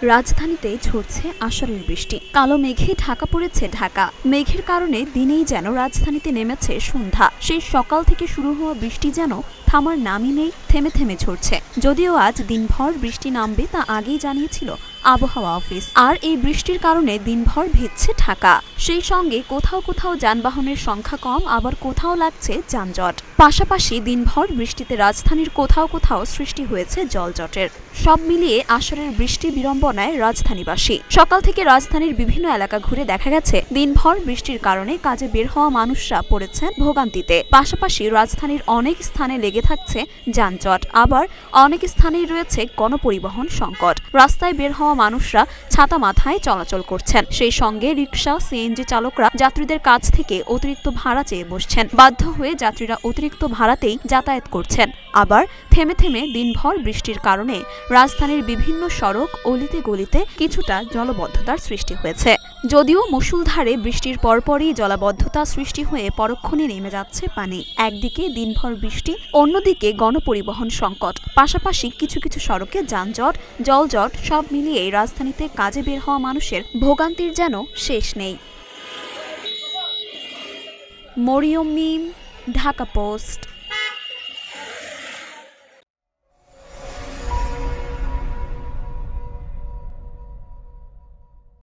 রাজধানীতে ঝরছে আষাঢ়ের বৃষ্টি। কালো মেঘে ঢাকা পড়েছে ঢাকা। মেঘের কারণে দিনেই যেন রাজধানীতে নেমেছে সন্ধ্যা। সেই সকাল থেকে শুরু হওয়া বৃষ্টি যেন থামার নামই নেই, থেমে থেমে ঝরছে। যদিও আজ দিনভর বৃষ্টি নামবে তা আগেই জানিয়েছিল আবহাওয়া অফিস। আর এই বৃষ্টির কারণে দিনভর ভিজছে ঢাকা। সেই সঙ্গে কোথাও কোথাও যানবাহনের সংখ্যা কম, আবার কোথাও লাগছে যানজট। পাশাপাশি দিনভর বৃষ্টিতে রাজধানীর কোথাও কোথাও সৃষ্টি হয়েছে জলজটের। সব মিলিয়ে আষাঢ়ের বৃষ্টি বিড়ম্বনায় রাজধানীবাসী। সকাল থেকে রাজধানীর বিভিন্ন এলাকা ঘুরে দেখা গেছে দিনভর বৃষ্টির কারণে কাজে বের হওয়া মানুষরা পড়েছেন ভোগান্তিতে। পাশাপাশি রাজধানীর অনেক স্থানে লেগে থাকছে যানজট, আবার অনেক স্থানেই রয়েছে গণপরিবহন সংকট। রাস্তায় বের হওয়া মানুষরা ছাতা মাথায় চলাচল করছেন। সেই সঙ্গে রিকশা, সিএনজি চালকরা যাত্রীদের কাছ থেকে অতিরিক্ত ভাড়া চেয়ে বসছেন। বাধ্য হয়ে যাত্রীরা অতিরিক্ত ভাড়াতেই যাতায়াত করছেন। আবার থেমে থেমে দিনভর বৃষ্টির কারণে রাজধানীর বিভিন্ন সড়ক, অলিতে গলিতে কিছুটা জলাবদ্ধতার সৃষ্টি হয়েছে। যদিও মুষলধারে বৃষ্টির পরপরই জলাবদ্ধতা সৃষ্টি হয়ে পরক্ষণে নেমে যাচ্ছে পানি। একদিকে দিনভর বৃষ্টি, অন্যদিকে গণপরিবহন সংকট, পাশাপাশি কিছু কিছু সড়কে যানজট, জলজট, সব মিলিয়ে রাজধানীতে কাজে বের হওয়া মানুষের ভোগান্তির যেন শেষ নেই। মরিয়ম মিম, ঢাকা পোস্ট।